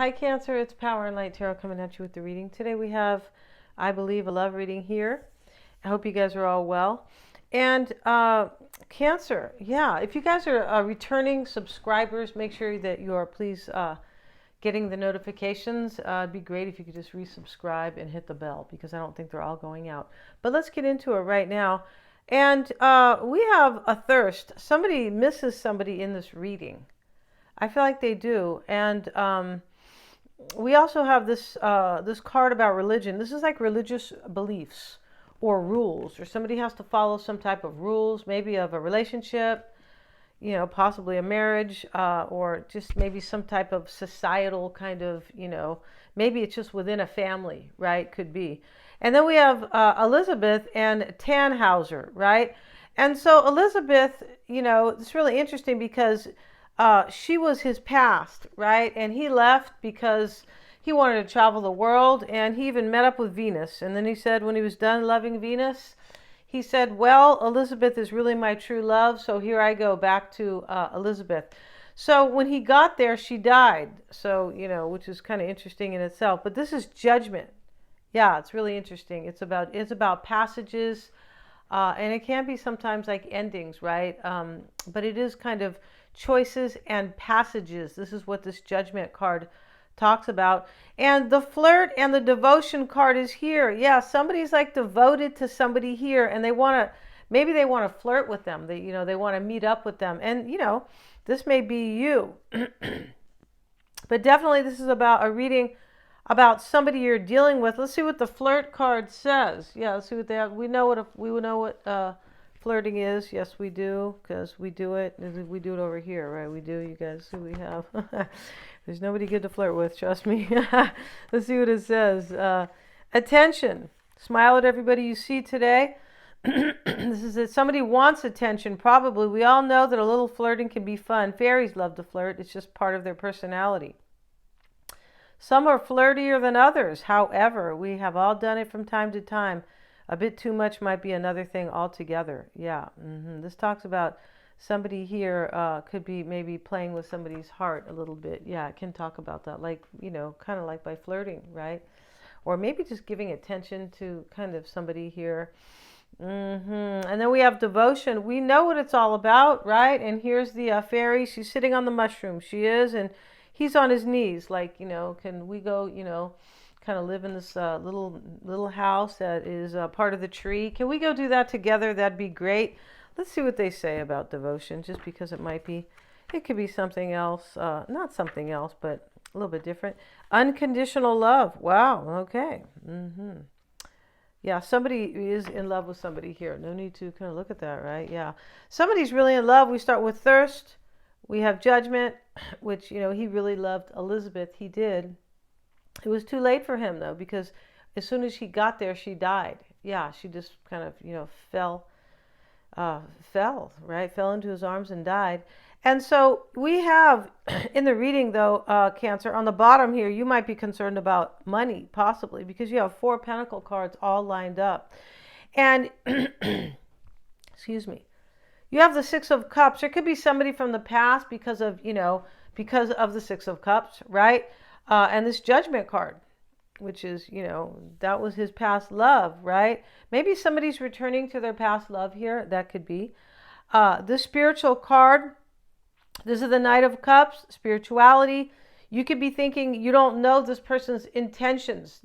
Hi Cancer, it's Power and Light Tarot coming at you with the reading. Today we have, I believe, a love reading here. I hope you guys are all well. And Cancer, yeah, if you guys are returning subscribers, make sure that you are please getting the notifications. It'd be great if you could just resubscribe and hit the bell because I don't think they're all going out. But let's get into it right now. And we have a thirst. Somebody misses somebody in this reading. I feel like they do. And we also have this this card about religion. This is like religious beliefs or rules, or somebody has to follow some type of rules, maybe of a relationship, you know, possibly a marriage, or just maybe some type of societal kind of, you know, maybe it's just within a family, right? Could be. And then we have Elizabeth and Tannhauser, right? And so Elizabeth, you know, it's really interesting because she was his past, right? And he left because he wanted to travel the world, and he even met up with Venus. And then he said when he was done loving Venus, he said, well, Elizabeth is really my true love, so here I go back to Elizabeth. So when he got there, she died. So, you know, which is kind of interesting in itself. But this is judgment. Yeah, it's really interesting. It's about passages, and it can be sometimes like endings, right? But it is kind of choices and passages. This is what this judgment card talks about. And the flirt and the devotion card is here. Yeah, somebody's like devoted to somebody here, and they want to, maybe they want to flirt with them. They, you know, they want to meet up with them. And, you know, this may be you. But definitely this is about a reading about somebody you're dealing with. Let's see what the flirt card says. Yeah, let's see what they have. We know what flirting is. Yes, we do, because we do it. We do it over here, right? We do. You guys see what we have. There's nobody good to flirt with, trust me. Let's see what it says. Attention. Smile at everybody you see today. This is that somebody wants attention, probably. We all know that a little flirting can be fun. Fairies love to flirt. It's just part of their personality. Some are flirtier than others. However, we have all done it from time to time. A bit too much might be another thing altogether. Yeah. This talks about somebody here could be maybe playing with somebody's heart a little bit. Yeah, it can talk about that. Like, you know, kind of like by flirting, right? Or maybe just giving attention to kind of somebody here. And then we have devotion. We know what it's all about, right? And here's the fairy. She's sitting on the mushroom. She is, and he's on his knees. Like, you know, can we go, you know, kind of live in this little house that is part of the tree? Can we go do that together? That'd be great. Let's see what they say about devotion, just because it could be something else. Not something else, but a little bit different. Unconditional love. Wow. Okay. Yeah, somebody is in love with somebody here. No need to kind of look at that, right? Yeah. Somebody's really in love. We start with thirst. We have judgment, which, you know, he really loved Elizabeth. He did. It was too late for him, though, because as soon as he got there, she died. Yeah, she just kind of, you know, fell, right? Fell into his arms and died. And so we have in the reading, though, Cancer, on the bottom here, you might be concerned about money, possibly, because you have 4 Pentacle cards all lined up. And, excuse me, you have the 6 of Cups. There could be somebody from the past because of, you know, because of the 6 of Cups, right? And this Judgment card, which is, you know, that was his past love, right? Maybe somebody's returning to their past love here. That could be. The Spiritual card. This is the Knight of Cups, spirituality. You could be thinking you don't know this person's intentions.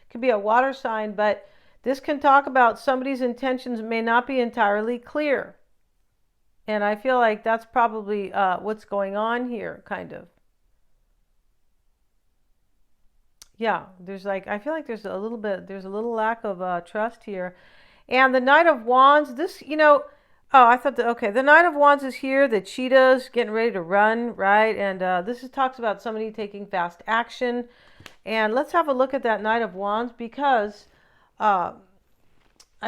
Could be a water sign, but this can talk about somebody's intentions may not be entirely clear. And I feel like that's probably what's going on here, kind of. Yeah, I feel like there's a little lack of trust here. And the Knight of Wands, this, you know, the Knight of Wands is here, the cheetahs getting ready to run, right? And talks about somebody taking fast action. And let's have a look at that Knight of Wands, because I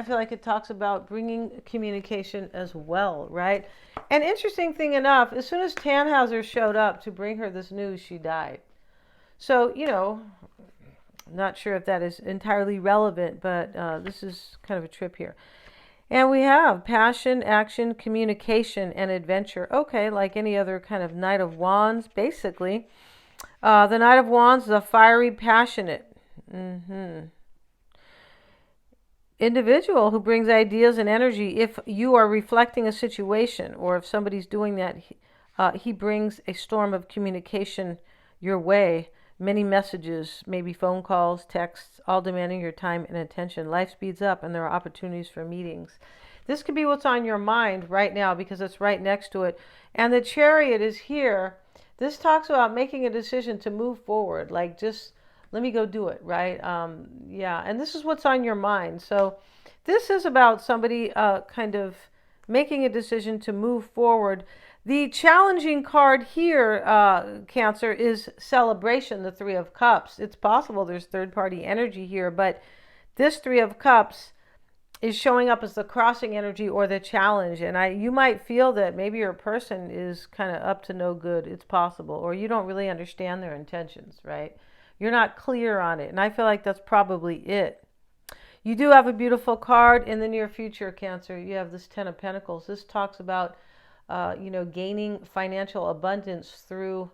feel like it talks about bringing communication as well, right? And interesting thing enough, as soon as Tannhauser showed up to bring her this news, she died. So, you know, not sure if that is entirely relevant, but this is kind of a trip here. And we have passion, action, communication, and adventure. Okay, like any other kind of Knight of Wands, basically. The Knight of Wands is a fiery, passionate individual who brings ideas and energy. If you are reflecting a situation, or if somebody's doing that, he brings a storm of communication your way. Many messages, maybe phone calls, texts, all demanding your time and attention. Life speeds up and there are opportunities for meetings. This could be what's on your mind right now because it's right next to it. And the Chariot is here. This talks about making a decision to move forward, like just let me go do it, right? Yeah, and this is what's on your mind. So this is about somebody kind of making a decision to move forward. The challenging card here, Cancer, is celebration, the Three of Cups. It's possible there's third-party energy here, but this Three of Cups is showing up as the crossing energy or the challenge. And you might feel that maybe your person is kind of up to no good. It's possible. Or you don't really understand their intentions, right? You're not clear on it. And I feel like that's probably it. You do have a beautiful card in the near future, Cancer. You have this Ten of Pentacles. This talks about, gaining financial abundance through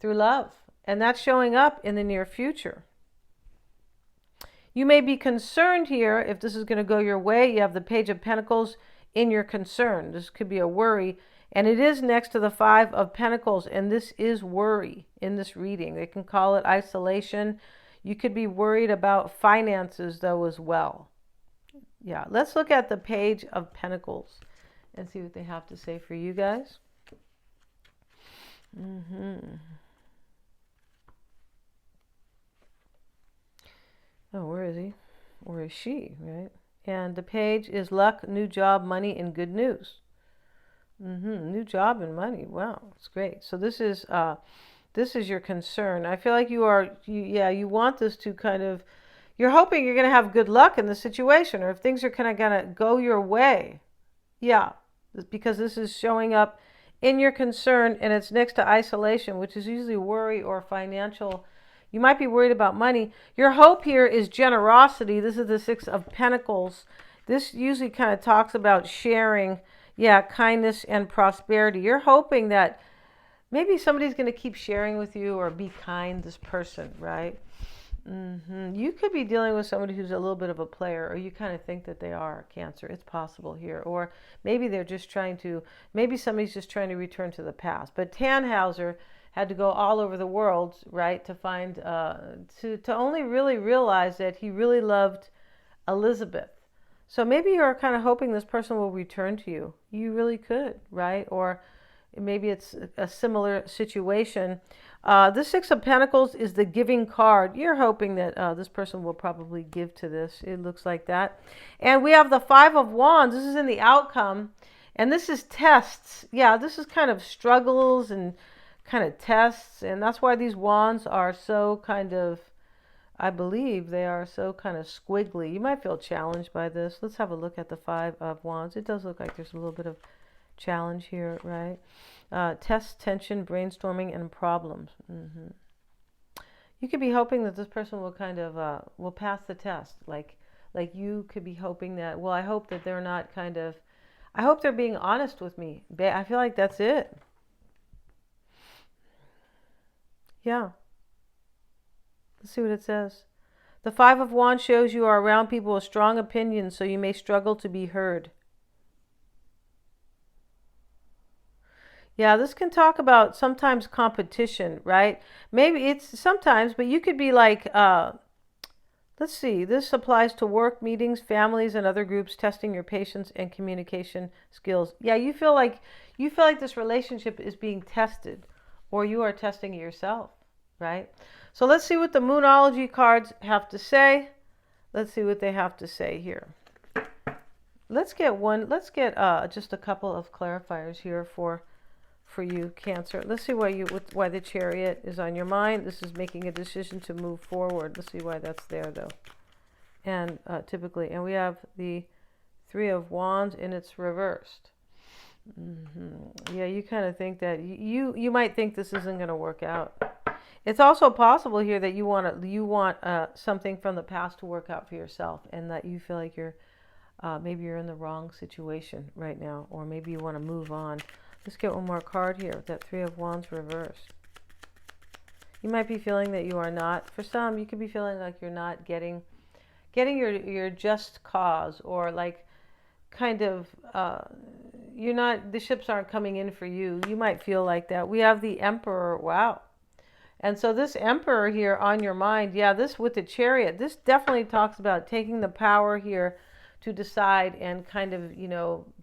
love. And that's showing up in the near future. You may be concerned here if this is going to go your way. You have the Page of Pentacles in your concern. This could be a worry. And it is next to the Five of Pentacles. And this is worry in this reading. They can call it isolation. You could be worried about finances, though, as well. Yeah, let's look at the Page of Pentacles and see what they have to say for you guys. Oh, where is he? Or is she, right? And the page is luck, new job, money, and good news. New job and money. Wow, that's great. So this is your concern. I feel like you want this to kind of, you're hoping you're going to have good luck in the situation, or if things are kind of going to go your way. Yeah, because this is showing up in your concern, and it's next to isolation, which is usually worry or financial. You might be worried about money. Your hope here is generosity. This is the Six of Pentacles. This usually kind of talks about sharing, kindness and prosperity. You're hoping that maybe somebody's going to keep sharing with you or be kind, this person, right? You could be dealing with somebody who's a little bit of a player, or you kind of think that they are, Cancer. It's possible here. Or maybe maybe somebody's just trying to return to the past. But Tannhauser had to go all over the world, right, to find, to only really realize that he really loved Elizabeth. So maybe you're kind of hoping this person will return to you. You really could, right? Or maybe it's a similar situation. The Six of Pentacles is the giving card. You're hoping that this person will probably give to this. It looks like that. And we have the Five of Wands. This is in the outcome. And this is tests. Yeah, this is kind of struggles and kind of tests. And that's why these wands are so kind of, I believe they are so kind of squiggly. You might feel challenged by this. Let's have a look at the Five of Wands. It does look like there's a little bit of challenge here, right? Test, tension, brainstorming, and problems. You could be hoping that this person will kind of will pass the test. Like you could be hoping that, well, I hope that they're not kind of, I hope they're being honest with me. I feel like that's it. Yeah. Let's see what it says. The Five of Wands shows you are around people with strong opinions, so you may struggle to be heard. Yeah, this can talk about sometimes competition, right? Maybe it's sometimes, but you could be like, let's see, this applies to work, meetings, families, and other groups, testing your patience and communication skills. Yeah, you feel like this relationship is being tested, or you are testing it yourself, right? So let's see what the Moonology cards have to say. Let's see what they have to say here. Let's get just a couple of clarifiers here for you, Cancer. Let's see why the Chariot is on your mind. This is making a decision to move forward. Let's see why that's there, though. And typically, and we have the Three of Wands, and it's reversed. Yeah, you kind of think that you might think this isn't going to work out. It's also possible here that you want something from the past to work out for yourself, and that you feel like maybe you're in the wrong situation right now, or maybe you want to move on. Let's get one more card here. That Three of Wands reversed. You might be feeling that you are not. For some, you could be feeling like you're not getting your just cause, or like kind of you're not, the ships aren't coming in for you. You might feel like that. We have the Emperor. Wow. And so this Emperor here on your mind, yeah, this with the Chariot, this definitely talks about taking the power here to decide and kind of,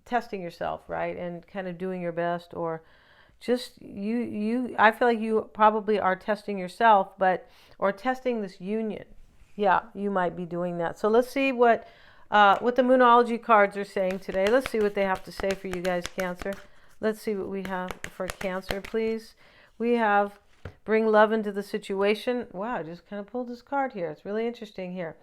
testing yourself, right? And kind of doing your best, or just I feel like you probably are testing yourself, or testing this union. Yeah, you might be doing that. So let's see what the Moonology cards are saying today. Let's see what they have to say for you guys, Cancer. Let's see what we have for Cancer, please. We have bring love into the situation. Wow, I just kind of pulled this card here. It's really interesting here.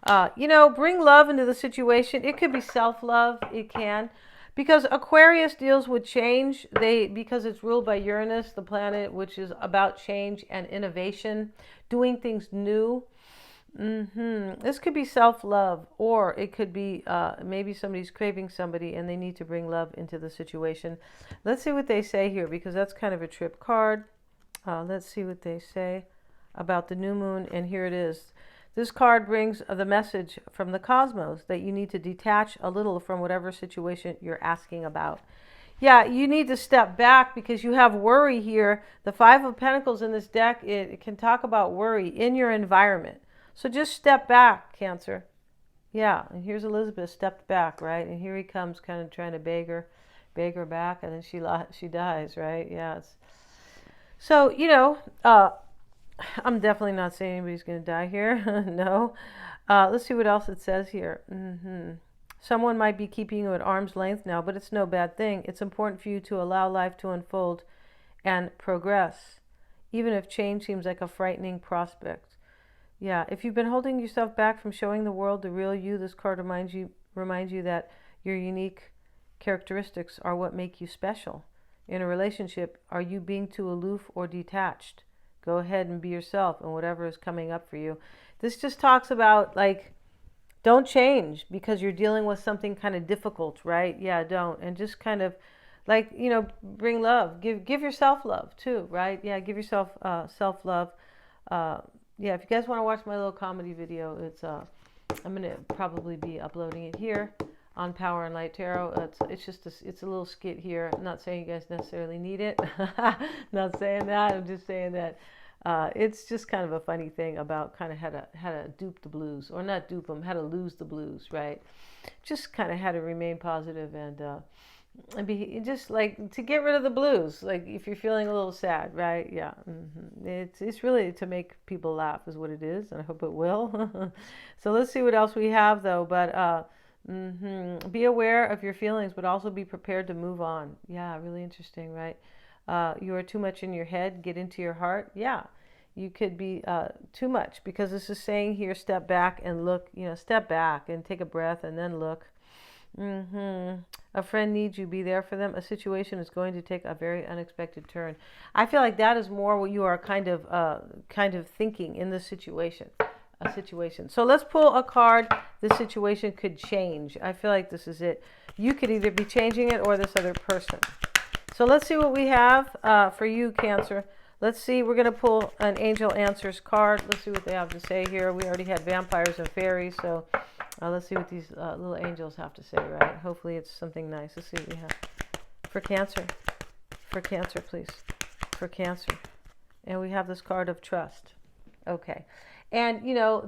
Bring love into the situation. It could be self-love. It can. Because Aquarius deals with change, because it's ruled by Uranus, the planet, which is about change and innovation, doing things new. This could be self-love, or it could be maybe somebody's craving somebody and they need to bring love into the situation. Let's see what they say here, because that's kind of a trip card. Let's see what they say about the new moon, and here it is. This card brings the message from the cosmos that you need to detach a little from whatever situation you're asking about. Yeah, you need to step back because you have worry here. The Five of Pentacles in this deck, it can talk about worry in your environment. So just step back, Cancer. Yeah, and here's Elizabeth stepped back, right? And here he comes kind of trying to beg her back, and then she dies, right? Yeah. So, I'm definitely not saying anybody's going to die here. No. Let's see what else it says here. Someone might be keeping you at arm's length now, but it's no bad thing. It's important for you to allow life to unfold and progress, even if change seems like a frightening prospect. Yeah, if you've been holding yourself back from showing the world the real you, this card reminds you that your unique characteristics are what make you special. In a relationship, are you being too aloof or detached? Go ahead and be yourself and whatever is coming up for you. This just talks about, like, don't change because you're dealing with something kind of difficult, right? Yeah, don't. And just kind of, like, bring love. Give yourself love too, right? Yeah, give yourself self-love. Yeah, if you guys want to watch my little comedy video, I'm going to probably be uploading it here on Power and Light Tarot. It's just it's a little skit here. I'm not saying you guys necessarily need it. Not saying that. I'm just saying that it's just kind of a funny thing about kind of how to dupe the blues, or not dupe them, how to lose the blues, right? Just kind of how to remain positive and be just like to get rid of the blues. Like if you're feeling a little sad, right? Yeah, it's really to make people laugh is what it is, and I hope it will. So let's see what else we have though. But be aware of your feelings, but also be prepared to move on. Yeah, really interesting, right? You are too much in your head. Get into your heart. Yeah, you could be too much, because this is saying here, step back and look. Step back and take a breath and then look. A friend needs you. Be there for them. A situation is going to take a very unexpected turn. I feel like that is more what you are kind of thinking in this situation. A situation. So let's pull a card. This situation could change. I feel like this is it. You could either be changing it or this other person. So let's see what we have for you, Cancer. Let's see. We're going to pull an Angel Answers card. Let's see what they have to say here. We already had vampires and fairies, so let's see what these little angels have to say, right? Hopefully it's something nice. Let's see what we have for Cancer. For Cancer, please. For Cancer. And we have this card of trust. Okay. And,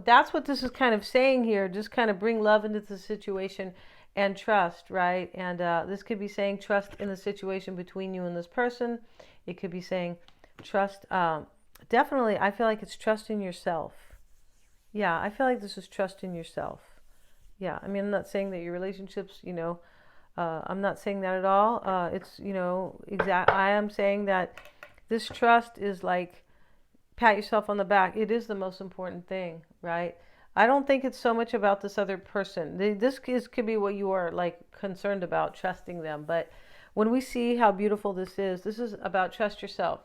that's what this is kind of saying here. Just kind of bring love into the situation and trust, right? And this could be saying trust in the situation between you and this person. It could be saying trust. Definitely, I feel like it's trust in yourself. Yeah, I feel like this is trust in yourself. Yeah, I mean, I'm not saying that your relationships, I'm not saying that at all. It's, I am saying that this trust is like, pat yourself on the back. It is the most important thing, right? I don't think it's so much about this other person. This could be what you are like concerned about, trusting them. But when we see how beautiful this is about trust yourself,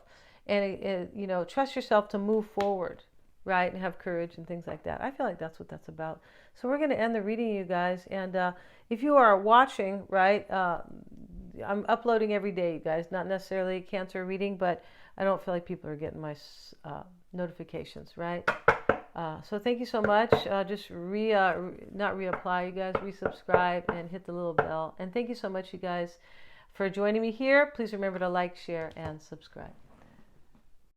and trust yourself to move forward, right? And have courage and things like that. I feel like that's what that's about. So we're going to end the reading, you guys. And if you are watching, right, I'm uploading every day, you guys. Not necessarily a Cancer reading, but I don't feel like people are getting my notifications, right? So thank you so much. Just not reapply, you guys, resubscribe and hit the little bell. And thank you so much, you guys, for joining me here. Please remember to like, share, and subscribe.